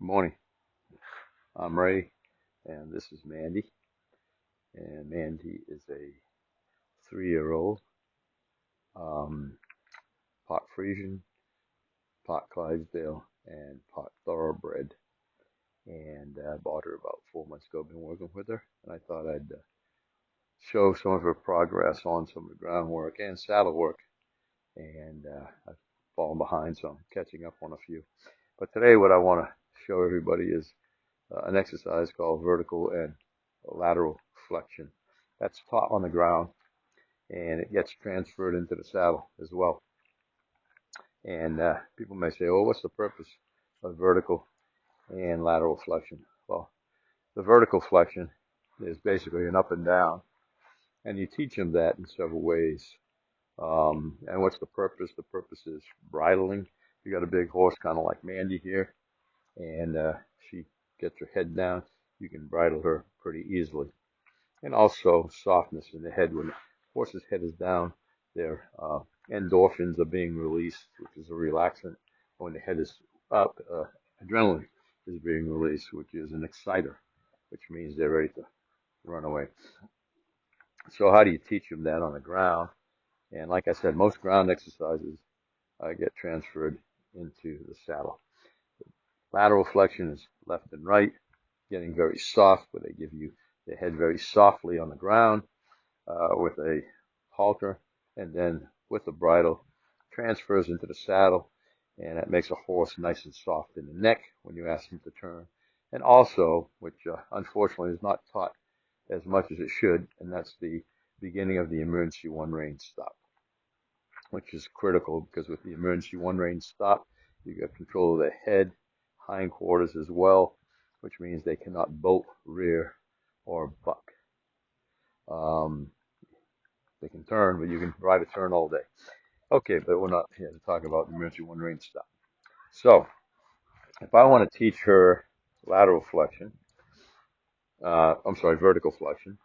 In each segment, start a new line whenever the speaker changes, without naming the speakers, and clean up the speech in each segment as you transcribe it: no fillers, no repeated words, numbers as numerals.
Good morning. I'm Ray, and this is Mandy. And Mandy is a 3-year-old um, pot Frisian, pot Clydesdale, and pot Thoroughbred. And I bought her about 4 months ago. Been working with her, and I thought I'd show some of her progress on some of the groundwork and saddle work. And I've fallen behind, so I'm catching up on a few. But today, what I want to show everybody is an exercise called vertical and lateral flexion. That's taught on the ground, and it gets transferred into the saddle as well. And people may say, "Oh, what's the purpose of vertical and lateral flexion?" Well, the vertical flexion is basically an up and down, and you teach them that in several ways. And what's the purpose? The purpose is bridling. You got a big horse, kind of like Mandy here, and she gets her head down. You can bridle her pretty easily. And also softness in the head. When the horse's head is down, their endorphins are being released, which is a relaxant. When the head is up, adrenaline is being released, which is an exciter, which means they're ready to run away. So how do you teach them that on the ground? And like I said, most ground exercises get transferred into the saddle. Lateral flexion is left and right, getting very soft, where they give you the head very softly on the ground with a halter, and then with the bridle transfers into the saddle, and that makes a horse nice and soft in the neck when you ask him to turn. And also, which unfortunately is not taught as much as it should, and that's the beginning of the emergency one rein stop, which is critical because with the emergency one rein stop, you got control of the head, hindquarters as well, which means they cannot bolt, rear, or buck. Um, they can turn, but you can ride a turn all day. Okay, but we're not here to talk about the emergency one rein stop. So, if I want to teach her lateral flexion, vertical flexion,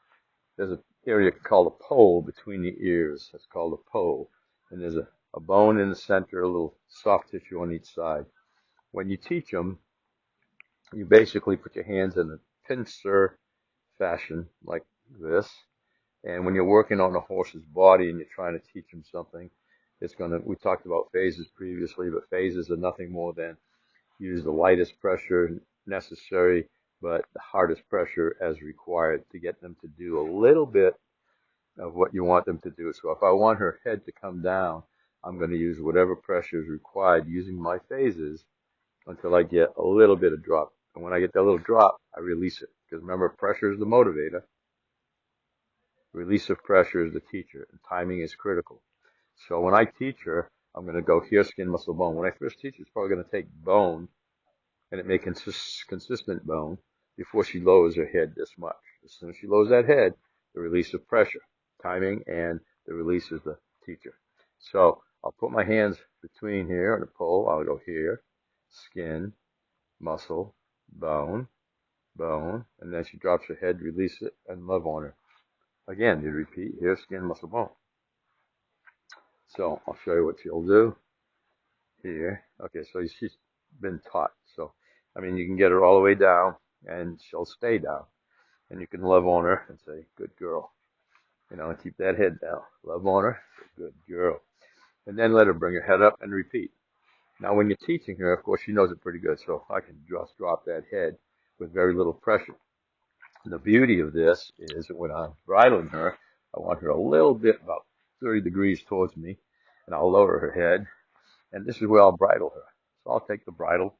there's an area called a pole between the ears. That's called a pole. And there's a bone in the center, a little soft tissue on each side. When you teach them, you basically put your hands in a pincer fashion like this. And when you're working on a horse's body and you're trying to teach them something, we talked about phases previously, but phases are nothing more than use the lightest pressure necessary, but the hardest pressure as required to get them to do a little bit of what you want them to do. So if I want her head to come down, I'm going to use whatever pressure is required using my phases until I get a little bit of drop. And when I get that little drop, I release it. Because remember, pressure is the motivator. Release of pressure is the teacher, and timing is critical. So when I teach her, I'm going to go here, skin, muscle, bone. When I first teach her, it's probably going to take bone, and it may consistent bone before she lowers her head this much. As soon as she lowers that head, the release of pressure, timing, and the release is the teacher. So I'll put my hands between here and the pole. I'll go here, skin, muscle, bone, bone, and then she drops her head, release it, and love on her. Again, you repeat here, skin, muscle, bone. So I'll show you what she'll do here. Okay, so she's been taught. So, I mean, you can get her all the way down, and she'll stay down. And you can love on her and say, good girl. And keep that head down. Love on her, say, good girl. And then let her bring her head up and repeat. Now, when you're teaching her, of course, she knows it pretty good. So I can just drop that head with very little pressure. And the beauty of this is that when I'm bridling her, I want her a little bit, about 30 degrees towards me, and I'll lower her head. And this is where I'll bridle her. So I'll take the bridle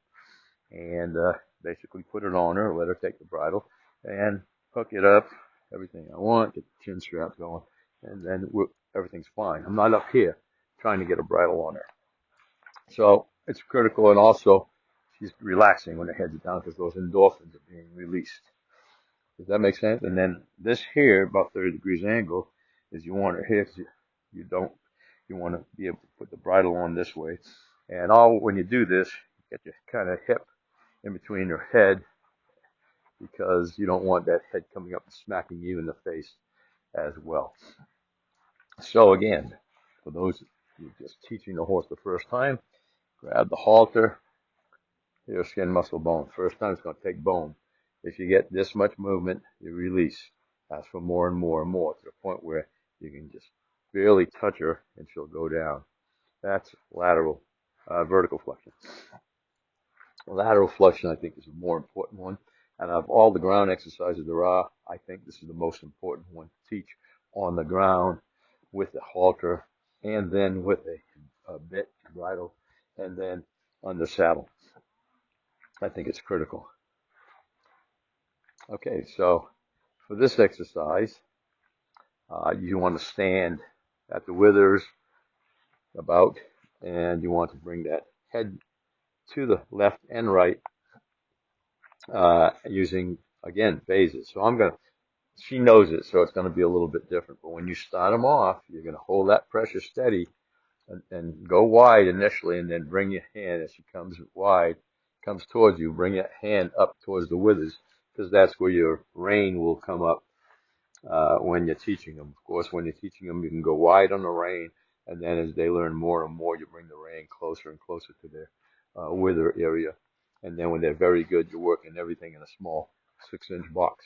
and basically put it on her, let her take the bridle, and hook it up, everything I want, get the chin strap going, and then everything's fine. I'm not up here trying to get a bridle on her. So it's critical, and also she's relaxing when her head's down because those endorphins are being released. Does that make sense? And then this here, about 30 degrees angle, is you want her here because you want to be able to put the bridle on this way. And when you do this, you get your kind of hip in between her head because you don't want that head coming up and smacking you in the face as well. So again, for those who are just teaching the horse the first time, grab the halter, Here, skin, muscle, bone. First time it's going to take bone. If you get this much movement, you release. Ask for more and more and more to the point where you can just barely touch her and she'll go down. That's lateral, vertical flexion. Lateral flexion, I think, is a more important one. And of all the ground exercises there are, I think this is the most important one to teach on the ground with the halter and then with a bit, bridle, and then on the saddle. I think it's critical. Okay, so for this exercise, you want to stand at the withers about, and you want to bring that head to the left and right using, again, phases. So she knows it, so it's going to be a little bit different. But when you start them off, you're going to hold that pressure steady and go wide initially, and then bring your hand as she comes wide, comes towards you, bring your hand up towards the withers, because that's where your rein will come up when you're teaching them. Of course, when you're teaching them, you can go wide on the rein, and then as they learn more and more, you bring the rein closer and closer to their wither area. And then when they're very good, you're working everything in a small 6-inch box.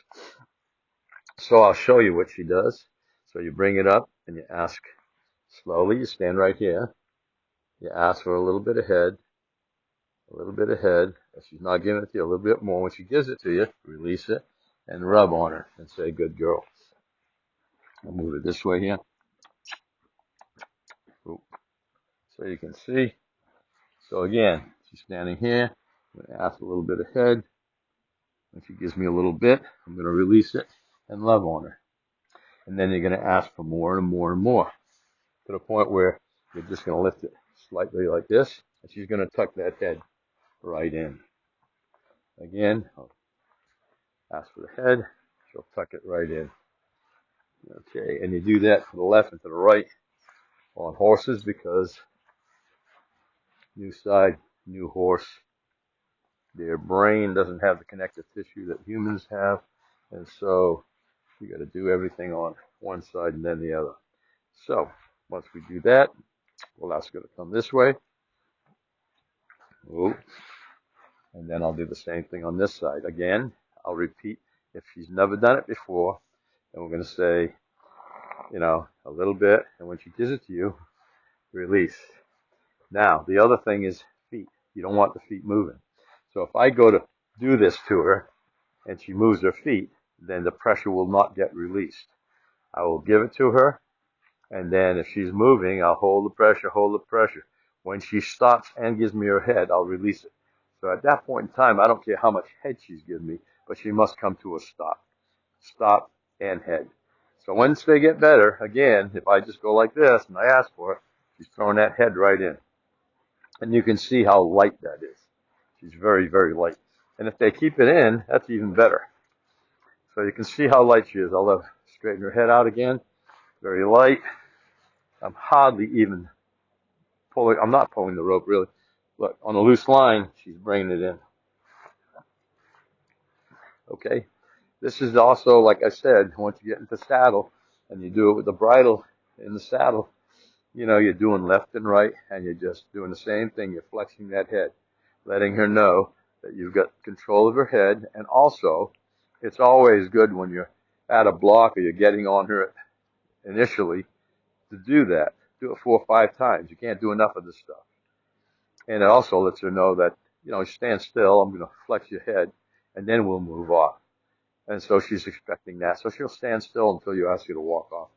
So I'll show you what she does. So you bring it up and you ask slowly. You stand right here. You ask for a little bit of head, a little bit of head. If she's not giving it to you, a little bit more. When she gives it to you, release it and rub on her and say, good girl. I'll move it this way here. Oop. So you can see. So again, she's standing here. I'm going to ask a little bit of head. When she gives me a little bit, I'm going to release it and love on her. And then you're going to ask for more and more and more to the point where you're just going to lift it slightly like this. And she's going to tuck that head right in. Again, I'll ask for the head. She'll tuck it right in. Okay, and you do that to the left and to the right on horses because new side, new horse. Their brain doesn't have the connective tissue that humans have. And so you got to do everything on one side and then the other. So once we do that, we'll ask her to come this way. Ooh. And then I'll do the same thing on this side. Again, I'll repeat. If she's never done it before, then we're going to say, a little bit. And when she gives it to you, release. Now, the other thing is feet. You don't want the feet moving. So if I go to do this to her and she moves her feet, then the pressure will not get released. I will give it to her, and then if she's moving, I'll hold the pressure, hold the pressure. When she stops and gives me her head, I'll release it. So at that point in time, I don't care how much head she's giving me, but she must come to a stop. Stop and head. So once they get better, again, if I just go like this and I ask for it, she's throwing that head right in. And you can see how light that is. She's very, very light. And if they keep it in, that's even better. So you can see how light she is. I'll straighten her head out again. Very light. I'm hardly even pulling. I'm not pulling the rope, really. Look, on a loose line, she's bringing it in. Okay? This is also, like I said, once you get into saddle and you do it with the bridle in the saddle, you're doing left and right, and you're just doing the same thing. You're flexing that head, letting her know that you've got control of her head. And also, it's always good when you're at a block or you're getting on her initially to do that. Do it 4 or 5 times. You can't do enough of this stuff. And it also lets her know that, stand still. I'm going to flex your head, and then we'll move off. And so she's expecting that. So she'll stand still until you ask her to walk off.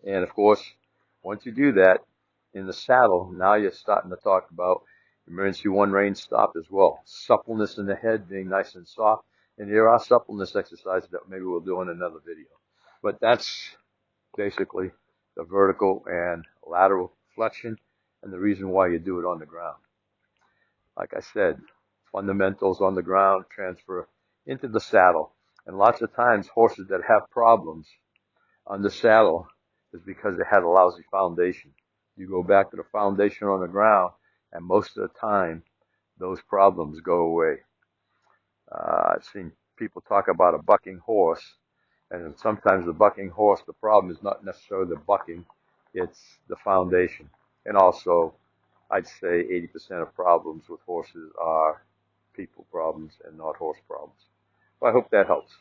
And of course, once you do that in the saddle, now you're starting to talk about emergency one rein stop as well. Suppleness in the head, being nice and soft. And there are suppleness exercises that maybe we'll do in another video. But that's basically the vertical and lateral flexion and the reason why you do it on the ground. Like I said, fundamentals on the ground transfer into the saddle. And lots of times horses that have problems on the saddle is because they had a lousy foundation. You go back to the foundation on the ground, and most of the time, those problems go away. I've seen people talk about a bucking horse, and sometimes the bucking horse, the problem is not necessarily the bucking, it's the foundation. And also I'd say 80% of problems with horses are people problems and not horse problems. Well, I hope that helps.